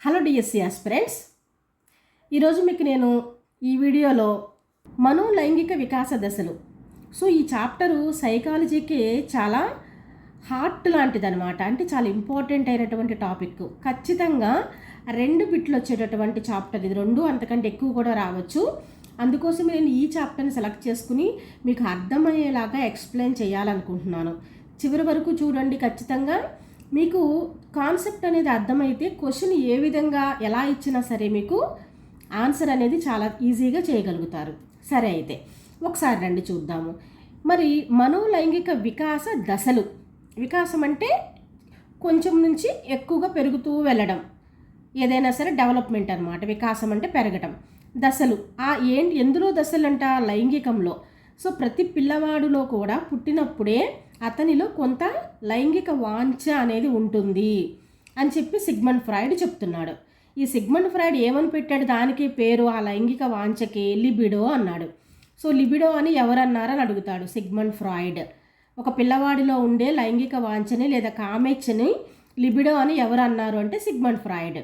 Hello DSC aspirants, ఈరోజు మీకు నేను ఈ వీడియోలో మనోలైంగిక వికాస దశలు. ఈ చాప్టరు సైకాలజీకి చాలా హార్ట్ లాంటిదనమాట. అంటే చాలా ఇంపార్టెంట్ అయినటువంటి టాపిక్. ఖచ్చితంగా 2 బిట్లు వచ్చేటటువంటి చాప్టర్ ఇది. 2 అంతకంటే ఎక్కువ కూడా రావచ్చు. అందుకోసం నేను ఈ చాప్టర్ని సెలెక్ట్ చేసుకుని మీకు అర్థమయ్యేలాగా ఎక్స్ప్లెయిన్ చేయాలనుకుంటున్నాను. చివరి వరకు చూడండి. ఖచ్చితంగా మీకు కాన్సెప్ట్ అనేది అర్థమైతే క్వశ్చన్ ఏ విధంగా ఎలా ఇచ్చినా సరే మీకు ఆన్సర్ అనేది చాలా ఈజీగా చేయగలుగుతారు. సరే, అయితే ఒకసారి రండి చూద్దాము. మరి మనోలైంగిక వికాస దశలు. వికాసం అంటే కొంచెం నుంచి ఎక్కువగా పెరుగుతూ వెళ్ళడం, ఏదైనా సరే డెవలప్మెంట్ అనమాట. వికాసం అంటే పెరగటం. దశలు ఎందులో దశలంట? లైంగికంలో. ప్రతి పిల్లవాడిలో కూడా పుట్టినప్పుడే అతనిలో కొంత లైంగిక వాంఛ అనేది ఉంటుంది అని చెప్పి సిగ్మండ్ ఫ్రాయిడ్ చెప్తున్నాడు. ఈ సిగ్మండ్ ఫ్రాయిడ్ ఏమని పెట్టాడు? దానికి పేరు, ఆ లైంగిక వాంఛకి లిబిడో అన్నాడు. లిబిడో అని ఎవరన్నారని అడుగుతాడు సిగ్మండ్ ఫ్రాయిడ్. ఒక పిల్లవాడిలో ఉండే లైంగిక వాంఛని లేదా కామేచ్ఛని లిబిడో అని ఎవరు అన్నారు అంటే సిగ్మండ్ ఫ్రాయిడ్.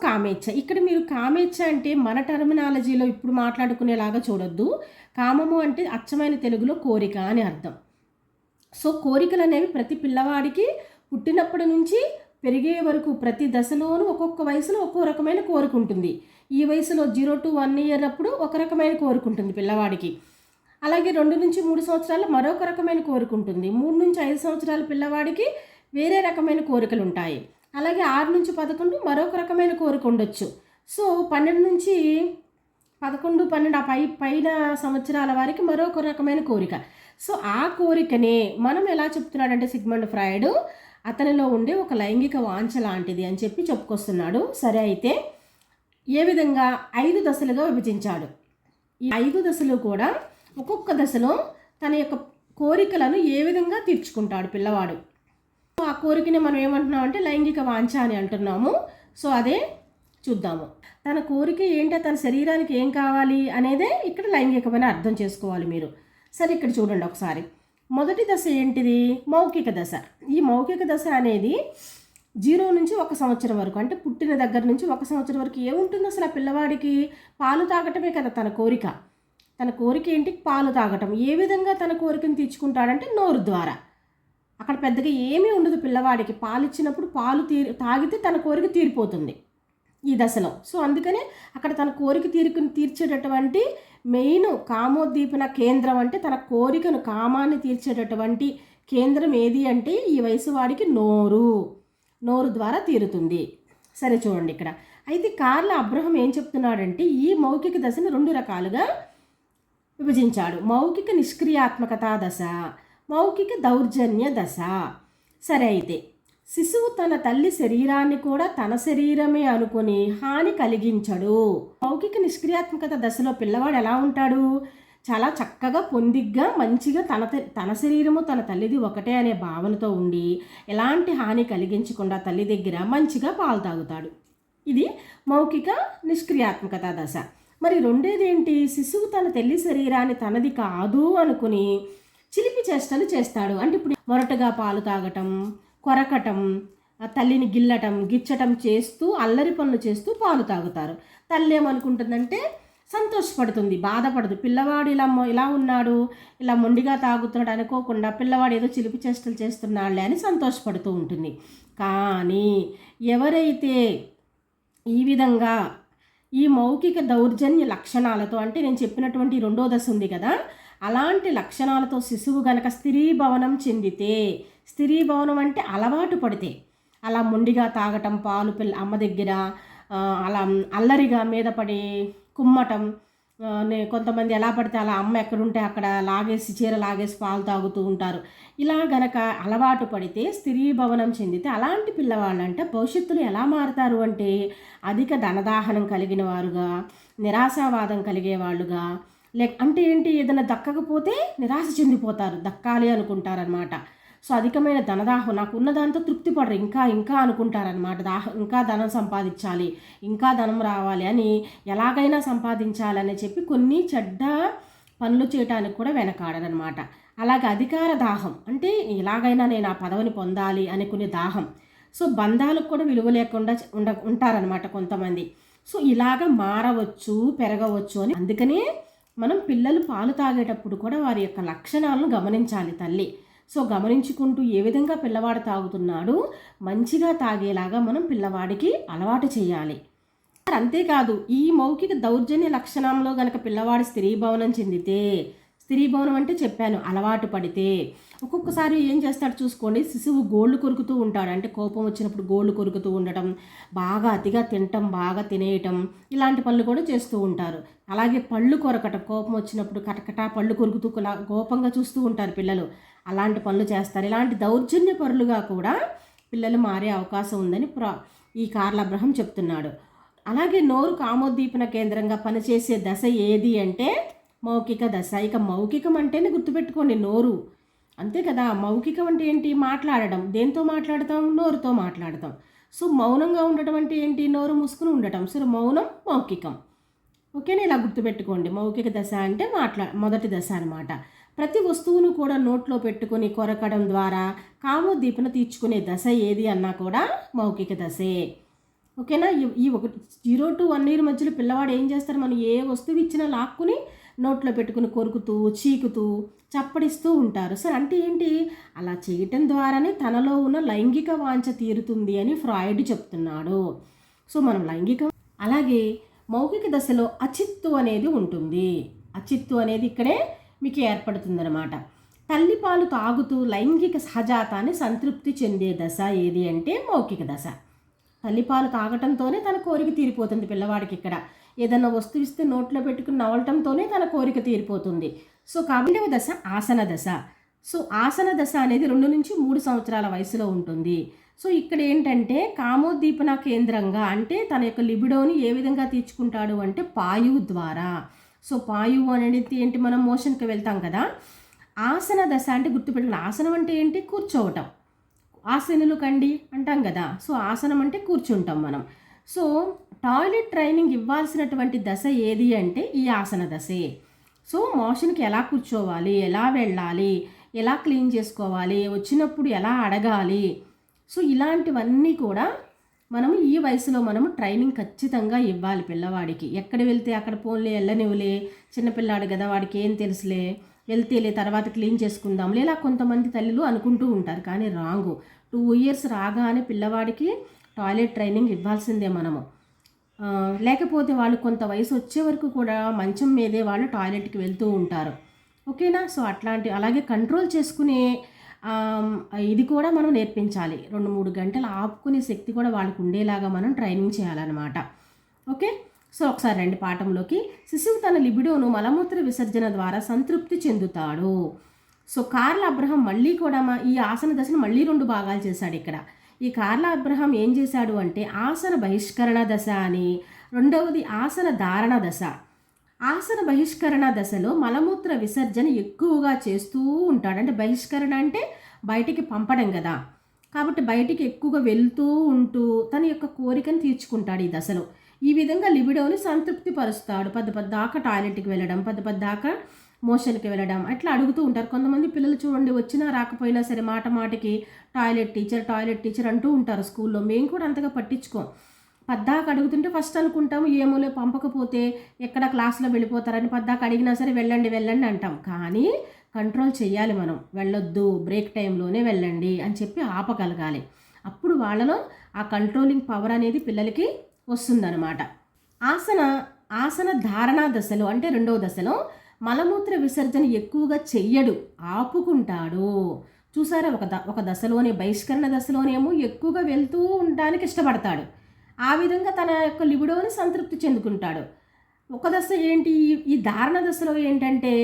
కామేచ్ఛ. ఇక్కడ మీరు కామేచ్ఛ అంటే మన టర్మినాలజీలో ఇప్పుడు మాట్లాడుకునేలాగా చూడొద్దు. కామము అంటే అచ్చమైన తెలుగులో కోరిక అని అర్థం. కోరికలు అనేవి ప్రతి పిల్లవాడికి పుట్టినప్పటి నుంచి పెరిగే వరకు ప్రతి దశలోనూ ఒక్కొక్క వయసులో ఒక్కో రకమైన కోరిక ఉంటుంది. ఈ వయసులో 0 to 1 year అప్పుడు ఒక రకమైన కోరిక ఉంటుంది పిల్లవాడికి. అలాగే 2 నుంచి 3 సంవత్సరాలు మరొక రకమైన కోరిక ఉంటుంది. 3 నుంచి 5 సంవత్సరాల పిల్లవాడికి వేరే రకమైన కోరికలు ఉంటాయి. అలాగే 6 నుంచి 11 మరొక రకమైన కోరిక ఉండొచ్చు. 12 నుంచి 11, 12 పైన సంవత్సరాల వారికి మరొక రకమైన కోరిక. ఆ కోరికనే మనం ఎలా చెప్తున్నాడంటే సిగ్మండ్ ఫ్రాయిడ్ అతనిలో ఉండే ఒక లైంగిక వాంఛ లాంటిది అని చెప్పి చెప్పుకొస్తున్నాడు. సరే, అయితే ఏ విధంగా 5 దశలుగా విభజించాడు. ఈ 5 దశలు కూడా ఒక్కొక్క దశలో తన యొక్క కోరికలను ఏ విధంగా తీర్చుకుంటాడు పిల్లవాడు. ఆ కోరికని మనం ఏమంటున్నాం అంటే లైంగిక వాంఛ అని అంటున్నాము. అదే చూద్దాము. తన కోరిక ఏంటో, తన శరీరానికి ఏం కావాలి అనేదే ఇక్కడ లైంగికమైన అర్థం చేసుకోవాలి మీరు. సరే, ఇక్కడ చూడండి ఒకసారి. మొదటి దశ ఏంటిది? మౌఖిక దశ. ఈ మౌఖిక దశ అనేది 0 నుంచి 1 సంవత్సరం వరకు, అంటే పుట్టిన దగ్గర నుంచి 1 సంవత్సరం వరకు ఏముంటుంది అసలు? ఆ పిల్లవాడికి పాలు తాగటమే కదా తన కోరిక. తన కోరిక ఏంటి? పాలు తాగటం. ఏ విధంగా తన కోరికను తీర్చుకుంటాడంటే నోరు ద్వారా. అక్కడ పెద్దగా ఏమీ ఉండదు పిల్లవాడికి. పాలు ఇచ్చినప్పుడు పాలు తాగితే తన కోరిక తీరిపోతుంది ఈ దశలో. అందుకనే అక్కడ తన కోరిక తీర్చేటటువంటి మెయిన్ కామోద్దీపన కేంద్రం, అంటే తన కోరికను కామాన్ని తీర్చేటటువంటి కేంద్రం ఏది అంటే ఈ వయసు వాడికి నోరు ద్వారా తీరుతుంది. సరే, చూడండి ఇక్కడ. అయితే కార్ల్ అబ్రహం ఏం చెప్తున్నాడంటే ఈ మౌఖిక దశను 2 రకాలుగా విభజించాడు. మౌఖిక నిష్క్రియాత్మకతా దశ, మౌఖిక దౌర్జన్య దశ. సరే, అయితే శిశువు తన తల్లి శరీరాన్ని కూడా తన శరీరమే అనుకుని హాని కలిగించడు. మౌఖిక నిష్క్రియాత్మకత దశలో పిల్లవాడు ఎలా ఉంటాడు? చాలా చక్కగా పొందిగ్గా మంచిగా తన శరీరము తన తల్లిది ఒకటే అనే భావనతో ఉండి ఎలాంటి హాని కలిగించకుండా తల్లి దగ్గర మంచిగా పాలు తాగుతాడు. ఇది మౌఖిక నిష్క్రియాత్మకత దశ. మరి రెండేది ఏంటి? శిశువు తన తల్లి శరీరాన్ని తనది కాదు అనుకుని చిలిపి చేష్టలు చేస్తాడు. అంటే ఇప్పుడు మొరటగా పాలు తాగటం, కొరకటం, తల్లిని గిచ్చటం చేస్తూ అల్లరి పనులు చేస్తూ పాలు తాగుతారు. తల్లి ఏమనుకుంటుందంటే సంతోషపడుతుంది, బాధపడదు. పిల్లవాడు ఇలా ఉన్నాడు, ఇలా మొండిగా తాగుతున్నాడు అనుకోకుండా పిల్లవాడు ఏదో చిలిపి చేష్టలు చేస్తున్నాడులే అని సంతోషపడుతూ ఉంటుంది. కానీ ఎవరైతే ఈ విధంగా ఈ మౌఖిక దౌర్జన్య లక్షణాలతో, అంటే నేను చెప్పినటువంటి 2వ దశ ఉంది కదా, అలాంటి లక్షణాలతో శిశువు గనక స్థిరీభవనం చెందితే, స్థిరీభవనం అంటే అలవాటు పడితే, అలా మొండిగా తాగటం, పాలు అమ్మ దగ్గర అలా అల్లరిగా మీద పడి కుమ్మటం, కొంతమంది ఎలా పడితే అలా అమ్మ ఎక్కడుంటే అక్కడ చీర లాగేసి పాలు తాగుతూ ఉంటారు. ఇలా గనక అలవాటు పడితే, స్థిరీభవనం చెందితే అలాంటి పిల్లవాళ్ళు అంటే భవిష్యత్తులో ఎలా మారుతారు అంటే అధిక ధనదాహనం కలిగిన వారుగా, నిరాశావాదం కలిగేవాళ్ళుగా, అంటే ఏంటి? ఏదైనా దక్కకపోతే నిరాశ చెందిపోతారు, దక్కాలి అనుకుంటారనమాట. అధికమైన ధనదాహం, నాకు ఉన్న దాంతో తృప్తి పడరు, ఇంకా అనుకుంటారనమాట. ఇంకా ధనం సంపాదించాలి, ఇంకా ధనం రావాలి అని, ఎలాగైనా సంపాదించాలని చెప్పి కొన్ని చెడ్డ పనులు చేయడానికి కూడా వెనకాడరనమాట. అలాగే అధికార దాహం, అంటే ఎలాగైనా నేను ఆ పదవిని పొందాలి అనుకునే దాహం. సో బంధాలకు కూడా విలువ లేకుండా ఉంటారనమాట కొంతమంది. సో ఇలాగ మారవచ్చు, పెరగవచ్చు అని. అందుకనే మనం పిల్లలు పాలు తాగేటప్పుడు కూడా వారి యొక్క లక్షణాలను గమనించాలి తల్లి. సో గమనించుకుంటూ ఏ విధంగా పిల్లవాడు తాగుతున్నాడు మంచిగా తాగేలాగా మనం పిల్లవాడికి అలవాటు చేయాలి. అంతేకాదు, ఈ మౌఖిక దౌర్జన్య లక్షణంలో గనక పిల్లవాడు స్త్రీభవనం చెందితే, స్త్రీభవనం అంటే చెప్పాను అలవాటు పడితే, ఒక్కొక్కసారి ఏం చేస్తాడు చూసుకోండి, శిశువు గోళ్ళు కొరుకుతూ ఉంటాడు. అంటే కోపం వచ్చినప్పుడు గోళ్ళు కొరుకుతూ ఉండటం, బాగా అతిగా తినటం, బాగా తినేయటం, ఇలాంటి పనులు కూడా చేస్తూ ఉంటారు. అలాగే పళ్ళు కొరకటం, కోపం వచ్చినప్పుడు కటకటా పళ్ళు కొరుకుతూ కోపంగా చూస్తూ ఉంటారు పిల్లలు. అలాంటి పనులు చేస్తారు. ఇలాంటి దౌర్జన్య పరులుగా కూడా పిల్లలు మారే అవకాశం ఉందని ఈ కార్ల్ అబ్రహం చెప్తున్నాడు. అలాగే నోరు కామోద్దీపన కేంద్రంగా పనిచేసే దశ ఏది అంటే మౌఖిక దశ. ఇక మౌఖికం అంటేనే గుర్తుపెట్టుకోండి, నోరు. అంతే కదా, మౌఖికం అంటే ఏంటి? మాట్లాడడం. దేంతో మాట్లాడతాం? నోరుతో మాట్లాడతాం. సో మౌనంగా ఉండటం అంటే ఏంటి? నోరు మూసుకుని ఉండటం. సో మౌనం మౌఖికం. ఓకేనా? ఇలా గుర్తుపెట్టుకోండి. మౌఖిక దశ అంటే మొదటి దశ అనమాట. ప్రతి వస్తువును కూడా నోట్లో పెట్టుకొని కొరకడం ద్వారా కామోద్దీపన తీర్చుకునే దశ ఏది అన్నా కూడా మౌఖిక దశే. ఓకేనా? ఈ 0 to 1 year మధ్యలో పిల్లవాడు ఏం చేస్తారు? మనం ఏ వస్తువు ఇచ్చినా లాక్కుని నోట్లో పెట్టుకుని కొరుకుతూ, చీకుతూ, చప్పడిస్తూ ఉంటారు. సరే, అంటే ఏంటి? అలా చేయటం ద్వారానే తనలో ఉన్న లైంగిక వాంఛ తీరుతుంది అని ఫ్రాయిడ్ చెప్తున్నాడు. సో మనం లైంగిక అలాగే మౌఖిక దశలో అచిత్తు అనేది ఉంటుంది. అచిత్తు అనేది ఇక్కడే మీకు ఏర్పడుతుందన్నమాట. తల్లిపాలు తాగుతూ లైంగిక సహజాతాన్ని సంతృప్తి చెందే దశ ఏది అంటే మౌఖిక దశ. తల్లిపాలు తాగటంతోనే తన కోరిక తీరిపోతుంది పిల్లవాడికి. ఇక్కడ ఏదన్నా వస్తువు ఇస్తే నోట్లో పెట్టుకుని నవలటంతోనే తన కోరిక తీరిపోతుంది. సో కాబట్టి దశ ఆసన దశ. సో ఆసన దశ అనేది 2 నుంచి 3 సంవత్సరాల వయసులో ఉంటుంది. సో ఇక్కడ ఏంటంటే కామోద్దీపన కేంద్రంగా, అంటే తన యొక్క లిబిడోని ఏ విధంగా తీర్చుకుంటాడు అంటే పాయువు ద్వారా. సో పాయువు అనేది ఏంటి? మనం మోషన్కి వెళ్తాం కదా. ఆసన దశ అంటే గుర్తుపెట్టుకుని, ఆసనం అంటే ఏంటి? కూర్చోవటం. ఆసనులు కండి అంటాం కదా. సో ఆసనం అంటే కూర్చుంటాం మనం. సో టాయిలెట్ ట్రైనింగ్ ఇవ్వాల్సినటువంటి దశ ఏది అంటే ఈ ఆసన దశే. సో మోషన్కి ఎలా కూర్చోవాలి, ఎలా వెళ్ళాలి, ఎలా క్లీన్ చేసుకోవాలి, వచ్చినప్పుడు ఎలా అడగాలి, సో ఇలాంటివన్నీ కూడా మనము ఈ వయసులో మనము ట్రైనింగ్ ఖచ్చితంగా ఇవ్వాలి పిల్లవాడికి. ఎక్కడ వెళ్తే అక్కడ పోన్లే, వెళ్ళనివ్వలే, చిన్నపిల్లాడు కదా వాడికి ఏం తెలుసులే, వెళ్తేలే తర్వాత క్లీన్ చేసుకుందాంలే, ఇలా కొంతమంది తల్లులు అనుకుంటూ ఉంటారు. కానీ రాంగు. 2 years రాగానే పిల్లవాడికి టాయిలెట్ ట్రైనింగ్ ఇవ్వాల్సిందే మనము. లేకపోతే వాళ్ళు కొంత వయసు వచ్చే వరకు కూడా మంచం మీదే వాళ్ళు టాయిలెట్కి వెళ్తూ ఉంటారు. ఓకేనా? సో అలాగే కంట్రోల్ చేసుకునే ఇది కూడా మనం నేర్పించాలి. 2-3 గంటలు ఆపుకునే శక్తి కూడా వాళ్ళకు ఉండేలాగా మనం ట్రైనింగ్ చేయాలన్నమాట. ఓకే? సో ఒకసారి రండి పాఠంలోకి. శిశువు తన లిబిడోను మలమూత్ర విసర్జన ద్వారా సంతృప్తి చెందుతాడు. సో కార్ల్ అబ్రహం మళ్ళీ కూడా ఈ ఆసన దశను మళ్ళీ 2 భాగాలు చేశాడు ఇక్కడ. ఈ కార్ల్ అబ్రహం ఏం చేశాడు అంటే ఆసన బహిష్కరణ దశ అని, రెండవది ఆసన ధారణ దశ. ఆసన బహిష్కరణ దశలో మలమూత్ర విసర్జన ఎక్కువగా చేస్తూ ఉంటాడు. అంటే బహిష్కరణ అంటే బయటికి పంపడం కదా, కాబట్టి బయటికి ఎక్కువగా వెళ్తూ ఉంటూ తన యొక్క కోరికను తీర్చుకుంటాడు ఈ దశలో. ఈ విధంగా లిబిడోని సంతృప్తి పరుస్తాడు. పద్దాకా టాయిలెట్కి వెళ్ళడం, పద్దాకా మోషన్కి వెళ్ళడం, అట్లా అడుగుతూ ఉంటారు. కొంతమంది పిల్లలు చూడండి, వచ్చినా రాకపోయినా సరే మాటికి టాయిలెట్ టీచర్ అంటూ ఉంటారు స్కూల్లో. మేము కూడా అంతగా పట్టించుకోం. పద్దాక అడుగుతుంటే ఫస్ట్ అనుకుంటాము ఏమోలే పంపకపోతే ఎక్కడ క్లాస్లో వెళ్ళిపోతారని, పద్దాక అడిగినా సరే వెళ్ళండి అంటాం. కానీ కంట్రోల్ చేయాలి మనం. వెళ్ళొద్దు, బ్రేక్ టైంలోనే వెళ్ళండి అని చెప్పి ఆపగలగాలి. అప్పుడు వాళ్ళలో ఆ కంట్రోలింగ్ పవర్ అనేది పిల్లలకి వస్తుందన్నమాట. ఆసన ధారణా దశలో అంటే 2వ దశలో మలమూత్ర విసర్జన ఎక్కువగా చెయ్యడు, ఆపుకుంటాడు. చూసారా? ఒక దశలోనే బహిష్కరణ దశలోనేమో ఎక్కువగా వెళ్తూ ఉండడానికి ఇష్టపడతాడు. ఆ విధంగా తన యొక్క లిబిడోని సంతృప్తి చెందుకుంటాడు. ఒక దశ ఏంటి? ఈ ధారణ దశలో ఏంటంటే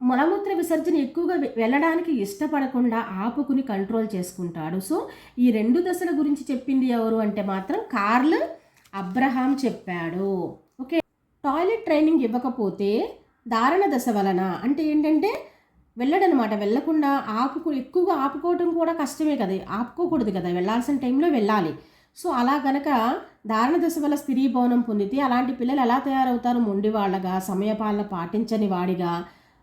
మలమూత్ర విసర్జన ఎక్కువగా వెళ్ళడానికి ఇష్టపడకుండా ఆపుకుని కంట్రోల్ చేసుకుంటాడు. సో ఈ 2 దశల గురించి చెప్పింది ఎవరు అంటే మాత్రం కార్ల్ అబ్రహాం చెప్పాడు. ఓకే? టాయిలెట్ ట్రైనింగ్ ఇవ్వకపోతే ధారణ దశ వలన అంటే ఏంటంటే వెళ్ళడనమాట. వెళ్ళకుండా ఎక్కువగా ఆపుకోవటం కూడా కష్టమే కదా, ఆపుకోకూడదు కదా, వెళ్ళాల్సిన టైంలో వెళ్ళాలి. సో అలా గనక ధారణ దశ వల్ల స్త్రీభవనం పొందితే అలాంటి పిల్లలు ఎలా తయారవుతారు? మొండివాళ్ళగా, సమయపాలన పాటించని వాడిగా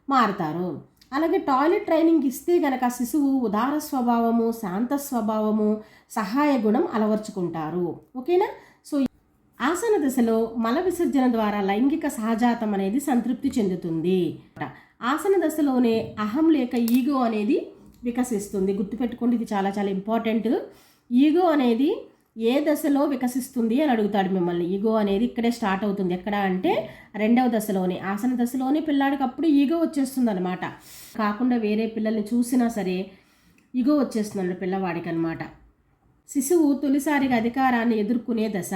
మారుతారు. అలాగే టాయిలెట్ ట్రైనింగ్ ఇస్తే గనక శిశువు ఉదార స్వభావము, శాంత స్వభావము, సహాయ గుణం అలవర్చుకుంటారు. ఓకేనా? సో ఆసన దశలో మల విసర్జన ద్వారా లైంగిక సహజాతం అనేది సంతృప్తి చెందుతుంది. ఆసన దశలోనే అహం లేక ఈగో అనేది వికసిస్తుంది. గుర్తుపెట్టుకోండి, ఇది చాలా చాలా ఇంపార్టెంట్. ఈగో అనేది ఏ దశలో వికసిస్తుంది అని అడుగుతాడు మిమ్మల్ని. ఈగో అనేది ఇక్కడే స్టార్ట్ అవుతుంది. ఎక్కడ అంటే రెండవ దశలోనే, ఆసన దశలోనే పిల్లాడికి అప్పుడు ఈగో వచ్చేస్తుంది అనమాట. కాకుండా వేరే పిల్లల్ని చూసినా సరే ఈగో వచ్చేస్తుంది పిల్లవాడికి అనమాట. శిశువు తొలిసారిగా అధికారాన్ని ఎదుర్కొనే దశ,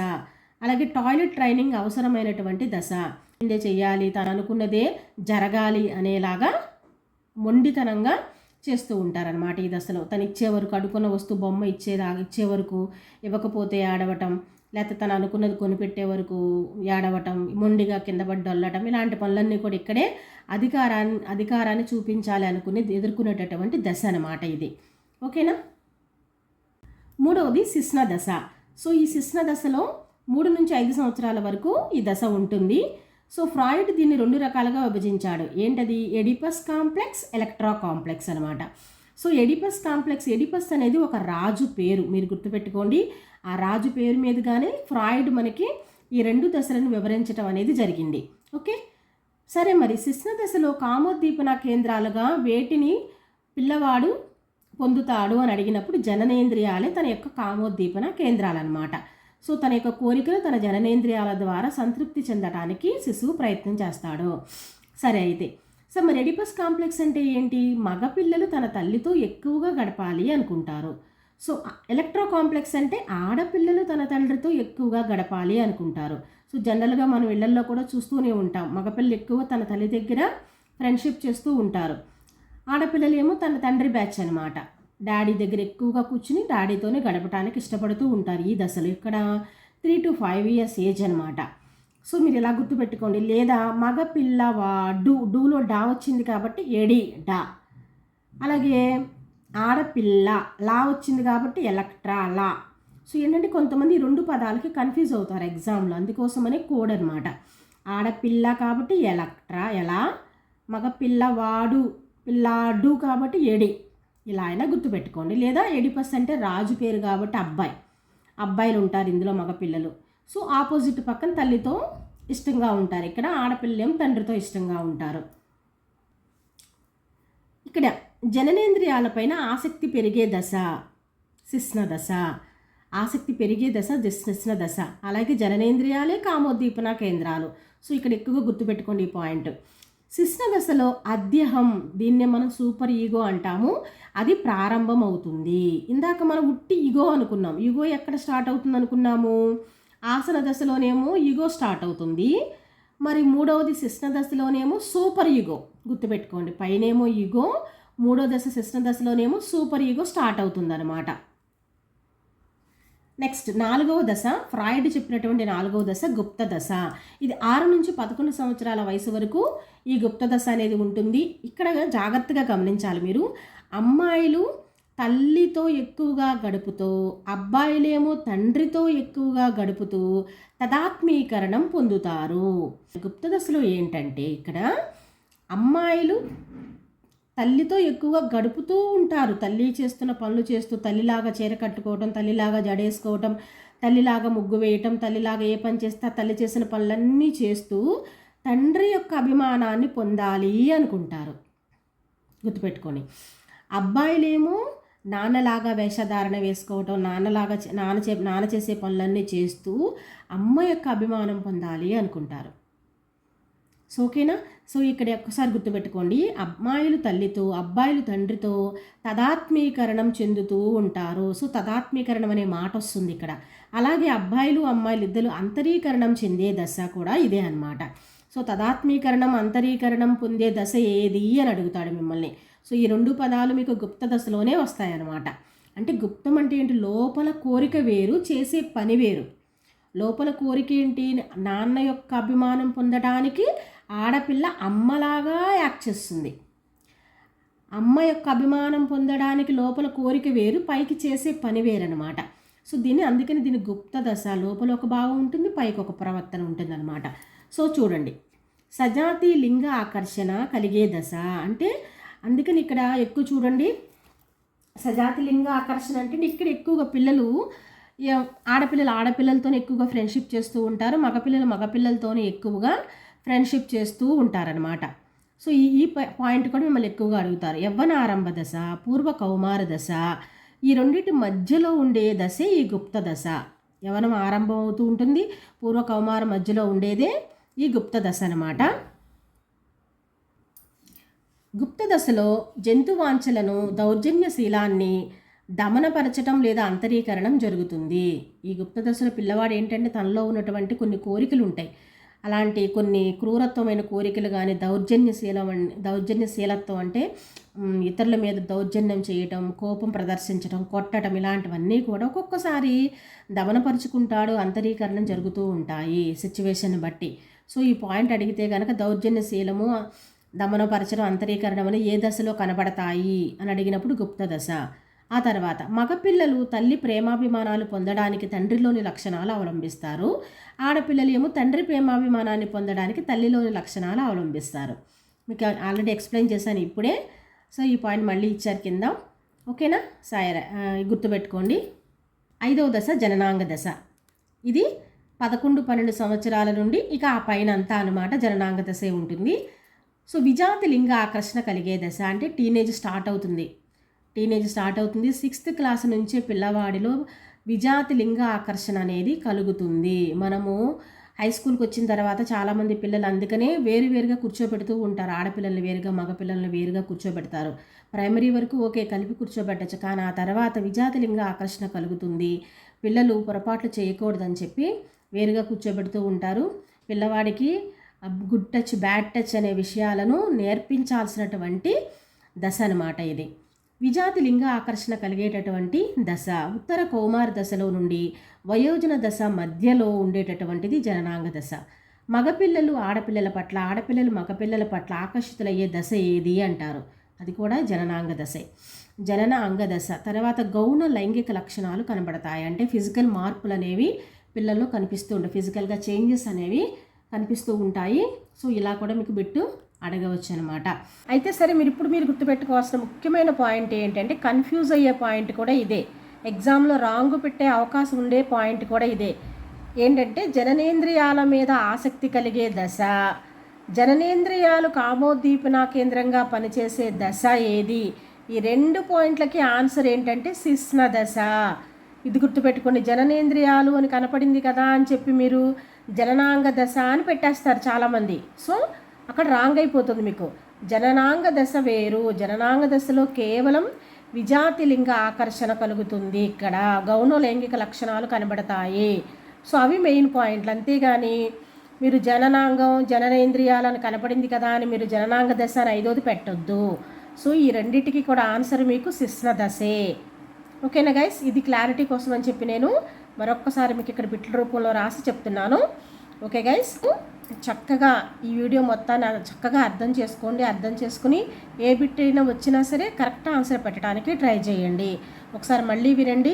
అలాగే టాయిలెట్ ట్రైనింగ్ అవసరమైనటువంటి దశ. ఏందే చెయ్యాలి, తను అనుకున్నదే జరగాలి అనేలాగా మొండితనంగా చేస్తూ ఉంటారనమాట ఈ దశలో. తను ఇచ్చే వరకు, అడుకున్న వస్తువు బొమ్మ ఇచ్చే వరకు, ఇవ్వకపోతే ఏడవటం, లేకపోతే తను అనుకున్నది కొనిపెట్టే వరకు ఏడవటం, మొండిగా కింద పడి డొల్లటం, ఇలాంటి పనులన్నీ కూడా ఇక్కడే అధికారాన్ని చూపించాలి అనుకుని ఎదుర్కొనేటటువంటి దశ అనమాట ఇది. ఓకేనా? మూడవది శిశ్న దశ. సో ఈ శిశ్న దశలో 3 నుంచి 5 సంవత్సరాల వరకు ఈ దశ ఉంటుంది. సో ఫ్రాయిడ్ దీన్ని 2 రకాలుగా విభజించాడు. ఏంటది? ఎడిపస్ కాంప్లెక్స్, ఎలక్ట్రా కాంప్లెక్స్ అనమాట. సో ఎడిపస్ కాంప్లెక్స్, ఎడిపస్ అనేది ఒక రాజు పేరు, మీరు గుర్తుపెట్టుకోండి. ఆ రాజు పేరు మీదుగానే ఫ్రాయిడ్ మనకి ఈ 2 దశలను వివరించడం అనేది జరిగింది. ఓకే, సరే. మరి శిశ్న దశలో కామోద్దీపన కేంద్రాలుగా వేటిని పిల్లవాడు పొందుతాడు అని అడిగినప్పుడు జననేంద్రియాలే తన యొక్క కామోద్దీపన కేంద్రాలన్నమాట. సో తన యొక్క కోరికలు తన జననేంద్రియాల ద్వారా సంతృప్తి చెందడానికి శిశువు ప్రయత్నం చేస్తాడు. సరే, అయితే సో మరి ఎడిపస్ కాంప్లెక్స్ అంటే ఏంటి? మగపిల్లలు తన తల్లితో ఎక్కువగా గడపాలి అనుకుంటారు. సో ఎలక్ట్రో కాంప్లెక్స్ అంటే ఆడపిల్లలు తన తండ్రితో ఎక్కువగా గడపాలి అనుకుంటారు. సో జనరల్గా మనం ఇళ్లల్లో కూడా చూస్తూనే ఉంటాం, మగపిల్లలు ఎక్కువ తన తల్లి దగ్గర ఫ్రెండ్షిప్ చేస్తూ ఉంటారు. ఆడపిల్లలు ఏమో తన తండ్రి బ్యాచ్ అనమాట. డాడీ దగ్గర ఎక్కువగా కూర్చుని డాడీతోనే గడపడానికి ఇష్టపడుతూ ఉంటారు ఈ దశలో. ఇక్కడ 3 to 5 years ఏజ్ అనమాట. సో మీరు ఇలా గుర్తుపెట్టుకోండి. లేదా మగ పిల్లవాడు, డూలో డా వచ్చింది కాబట్టి ఎడి డా. అలాగే ఆడపిల్ల లా వచ్చింది కాబట్టి ఎలక్ట్రా లా. సో ఏంటంటే కొంతమంది 2 పదాలకి కన్ఫ్యూజ్ అవుతారు ఎగ్జామ్లో, అందుకోసమనే కోడ్ అనమాట. ఆడపిల్ల కాబట్టి ఎలక్ట్రా ఎలా, మగ పిల్లవాడు పిల్లాడు కాబట్టి ఎడి, ఇలా అయినా గుర్తుపెట్టుకోండి. లేదా ఎడిపస్ అంటే రాజు పేరు కాబట్టి అబ్బాయిలు ఉంటారు ఇందులో, మగపిల్లలు. సో ఆపోజిట్ పక్కన తల్లితో ఇష్టంగా ఉంటారు. ఇక్కడ ఆడపిల్లలేం తండ్రితో ఇష్టంగా ఉంటారు. ఇక్కడ జననేంద్రియాలపైన ఆసక్తి పెరిగే దశ శిశ్న దశ. ఆసక్తి పెరిగే దశ శిశ్న దశ. అలాగే జననేంద్రియాలే కామోద్దీపన కేంద్రాలు. సో ఇక్కడ ఎక్కువగా గుర్తుపెట్టుకోండి ఈ పాయింట్. శిశ్న దశలో అద్యహం, దీన్నే మనం సూపర్ ఈగో అంటాము, అది ప్రారంభం అవుతుంది. ఇందాక మనం ఉట్టి ఈగో అనుకున్నాం. ఈగో ఎక్కడ స్టార్ట్ అవుతుంది అనుకున్నాము? ఆసన దశలోనేమో ఈగో స్టార్ట్ అవుతుంది. మరి మూడవది శిశ్న దశలోనేమో సూపర్ ఈగో. గుర్తుపెట్టుకోండి, పైనేమో ఈగో, మూడో దశ శిశ్న దశలోనేమో సూపర్ ఈగో స్టార్ట్ అవుతుంది అనమాట. నెక్స్ట్ 4వ దశ, ఫ్రాయిడ్ చెప్పినటువంటి 4వ దశ గుప్త దశ. ఇది 6 నుంచి 11 సంవత్సరాల వయసు వరకు ఈ గుప్త దశ అనేది ఉంటుంది. ఇక్కడ జాగ్రత్తగా గమనించాలి మీరు. అమ్మాయిలు తల్లితో ఎక్కువగా గడుపుతూ, అబ్బాయిలేమో తండ్రితో ఎక్కువగా గడుపుతూ తదాత్మీకరణం పొందుతారు. గుప్త దశలో ఏంటంటే ఇక్కడ అమ్మాయిలు తల్లితో ఎక్కువగా గడుపుతూ ఉంటారు. తల్లి చేస్తున్న పనులు చేస్తూ, తల్లిలాగా చీర కట్టుకోవటం, తల్లిలాగా జడేసుకోవటం, తల్లిలాగా ముగ్గు వేయటం, తల్లిలాగా ఏ పని చేస్తే తల్లి చేసిన పనులన్నీ చేస్తూ తండ్రి యొక్క అభిమానాన్ని పొందాలి అనుకుంటారు. గుర్తుపెట్టుకొని, అబ్బాయిలేమో నాన్నలాగా వేషధారణ వేసుకోవటం, నాన్న చేసే పనులన్నీ చేస్తూ అమ్మ యొక్క అభిమానం పొందాలి అనుకుంటారు. సో ఓకేనా? సో ఇక్కడ ఒక్కసారి గుర్తుపెట్టుకోండి, అమ్మాయిలు తల్లితో, అబ్బాయిలు తండ్రితో తదాత్మీకరణం చెందుతూ ఉంటారు. సో తదాత్మీకరణం అనే మాట వస్తుంది ఇక్కడ. అలాగే అబ్బాయిలు అమ్మాయిలు ఇద్దరు అంతరీకరణం చెందే దశ కూడా ఇదే అన్నమాట. సో తదాత్మీకరణం, అంతరీకరణం పొందే దశ ఏది అని అడుగుతాడు మిమ్మల్ని. సో ఈ 2 పదాలు మీకు గుప్త దశలోనే వస్తాయన్నమాట. అంటే గుప్తం అంటే ఏంటి? లోపల కోరిక వేరు, చేసే పని వేరు. లోపల కోరిక ఏంటి? నాన్న యొక్క అభిమానం పొందడానికి ఆడపిల్ల అమ్మలాగా యాక్ట్ చేస్తుంది. అమ్మ యొక్క అభిమానం పొందడానికి లోపల కోరిక వేరు, పైకి చేసే పని వేరనమాట. సో అందుకని దీని గుప్త దశ. లోపల ఒక భావం ఉంటుంది, పైకి ఒక ప్రవర్తన ఉంటుంది అనమాట. సో చూడండి, సజాతి లింగ ఆకర్షణ కలిగే దశ అంటే అందుకని ఇక్కడ ఎక్కువ చూడండి సజాతి లింగ ఆకర్షణ అంటే ఇక్కడ ఎక్కువగా పిల్లలు ఆడపిల్లలతోనే ఎక్కువగా ఫ్రెండ్షిప్ చేస్తూ ఉంటారు, మగపిల్లలతోనే ఎక్కువగా ఫ్రెండ్షిప్ చేస్తూ ఉంటారనమాట. సో ఈ పాయింట్ కూడా మిమ్మల్ని ఎక్కువగా అడుగుతారు. యవ్వన ఆరంభ దశ, పూర్వ కౌమార దశ, ఈ రెండింటి మధ్యలో ఉండే దశే ఈ గుప్త దశ. యవ్వనం ఆరంభం అవుతూ ఉంటుంది, పూర్వ కౌమార మధ్యలో ఉండేదే ఈ గుప్త దశ అనమాట. గుప్త దశలో జంతువాంఛలను, దౌర్జన్యశీలాన్ని దమనపరచటం లేదా అంతరీకరణం జరుగుతుంది. ఈ గుప్త దశలో పిల్లవాడు ఏంటంటే తనలో ఉన్నటువంటి కొన్ని కోరికలు ఉంటాయి. అలాంటి కొన్ని క్రూరత్వమైన కోరికలు కానీ దౌర్జన్యశీలత్వం అంటే ఇతరుల మీద దౌర్జన్యం చేయటం, కోపం ప్రదర్శించడం, కొట్టడం, ఇలాంటివన్నీ కూడా ఒక్కొక్కసారి దమనపరుచుకుంటాడు, అంతరీకరణం జరుగుతూ ఉంటాయి సిచ్యువేషన్ బట్టి. సో ఈ పాయింట్ అడిగితే కనుక దౌర్జన్యశీలము, దమనపరచడం, అంతరీకరణం అని ఏ దశలో కనబడతాయి అని అడిగినప్పుడు గుప్త దశ. ఆ తర్వాత మగపిల్లలు తల్లి ప్రేమాభిమానాలు పొందడానికి తండ్రిలోని లక్షణాలు అవలంబిస్తారు, ఆడపిల్లలు ఏమో తండ్రి ప్రేమాభిమానాన్ని పొందడానికి తల్లిలోని లక్షణాలు అవలంబిస్తారు. మీకు ఆల్రెడీ ఎక్స్ప్లెయిన్ చేశాను ఇప్పుడే. సో ఈ పాయింట్ మళ్ళీ ఇచ్చారు కింద, ఓకేనా? గుర్తుపెట్టుకోండి. 5వ దశ జననాంగ దశ. ఇది 11-12 సంవత్సరాల నుండి ఇక ఆ పైన అంతా అనమాట జననాంగ దశే ఉంటుంది. సో విజాతి లింగ ఆకర్షణ కలిగే దశ అంటే టీనేజ్ స్టార్ట్ అవుతుంది. 6th క్లాస్ నుంచే పిల్లవాడిలో విజాతి లింగ ఆకర్షణ అనేది కలుగుతుంది. మనము హై స్కూల్కి వచ్చిన తర్వాత చాలామంది పిల్లలు అందుకనే వేరువేరుగా కూర్చోబెడుతూ ఉంటారు. ఆడపిల్లల్ని వేరుగా, మగపిల్లల్ని వేరుగా కూర్చోబెడతారు. ప్రైమరీ వరకు ఓకే కలిపి కూర్చోబెట్టచ్చు, కానీ ఆ తర్వాత విజాతి లింగ ఆకర్షణ కలుగుతుంది. పిల్లలు పొరపాట్లు చేయకూడదని చెప్పి వేరుగా కూర్చోబెడుతూ ఉంటారు. పిల్లవాడికి గుడ్ టచ్, బ్యాడ్ టచ్ అనే విషయాలను నేర్పించాల్సినటువంటి దశ అనమాట ఇది. విజాతి లింగ ఆకర్షణ కలిగేటటువంటి దశ ఉత్తర కౌమార దశలో నుండి వయోజన దశ మధ్యలో ఉండేటటువంటిది జననాంగ దశ. మగపిల్లలు ఆడపిల్లల పట్ల, ఆడపిల్లలు మగపిల్లల పట్ల ఆకర్షితులయ్యే దశ ఏది అంటారు, అది కూడా జననాంగ దశే. జనన అంగ దశ తర్వాత గౌణ లైంగిక లక్షణాలు కనబడతాయి. అంటే ఫిజికల్ మార్పులు అనేవి పిల్లల్లో కనిపిస్తూ ఉంటాయి, ఫిజికల్గా చేంజెస్ అనేవి కనిపిస్తూ ఉంటాయి. సో ఇలా కూడా మీకు బిట్టు అడగవచ్చు అనమాట. అయితే సరే, మీరు గుర్తుపెట్టుకోవాల్సిన ముఖ్యమైన పాయింట్ ఏంటంటే కన్ఫ్యూజ్ అయ్యే పాయింట్ కూడా ఇదే, ఎగ్జామ్లో రాంగ్ పెట్టే అవకాశం ఉండే పాయింట్ కూడా ఇదే. ఏంటంటే జననేంద్రియాల మీద ఆసక్తి కలిగే దశ, జననేంద్రియాలు కామోద్దీపన కేంద్రంగా పనిచేసే దశ ఏది? ఈ 2 పాయింట్లకి ఆన్సర్ ఏంటంటే శిశ్న దశ. ఇది గుర్తుపెట్టుకోండి. జననేంద్రియాలు అని కనపడింది కదా అని చెప్పి మీరు జననాంగ దశ అని పెట్టేస్తారు చాలామంది. సో అక్కడ రాంగ్ అయిపోతుంది మీకు. జననాంగ దశ వేరు. జననాంగ దశలో కేవలం విజాతి లింగ ఆకర్షణ కలుగుతుంది, ఇక్కడ గౌణ లైంగిక లక్షణాలు కనబడతాయి. సో అవి మెయిన్ పాయింట్లు. అంతేగాని మీరు జననాంగం, జననేంద్రియాలను కనపడింది కదా అని మీరు జననాంగ దశ అని 5వది పెట్టొద్దు. సో ఈ రెండింటికి కూడా ఆన్సర్ మీకు శిశ్న దశే. ఓకేనా గైస్? ఇది క్లారిటీ కోసం అని చెప్పి నేను మరొక్కసారి మీకు ఇక్కడ బిట్ల రూపంలో రాసి చెప్తున్నాను. ఓకే గైస్, చక్కగా ఈ వీడియో మొత్తాన్ని చక్కగా అర్థం చేసుకోండి. అర్థం చేసుకుని ఏ బిట్ అయినా వచ్చినా సరే కరెక్ట్ ఆన్సర్ పెట్టడానికి ట్రై చేయండి. ఒకసారి మళ్ళీ వినండి,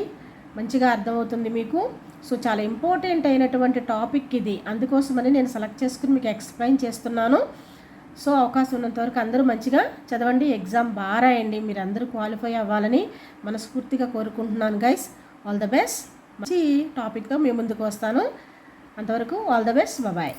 మంచిగా అర్థమవుతుంది మీకు. సో చాలా ఇంపార్టెంట్ అయినటువంటి టాపిక్ ఇది, అందుకోసమని నేను సెలెక్ట్ చేసుకుని మీకు ఎక్స్ప్లెయిన్ చేస్తున్నాను. సో అవకాశం ఉన్నంత వరకు అందరూ మంచిగా చదవండి, ఎగ్జామ్ బాగా రాయండి. మీరు అందరూ క్వాలిఫై అవ్వాలని మనస్ఫూర్తిగా కోరుకుంటున్నాను గైస్. All the best. మంచి టాపిక్తో మీ ముందుకు వస్తాను. అంతవరకు ఆల్ ద బెస్ట్, బాయ్.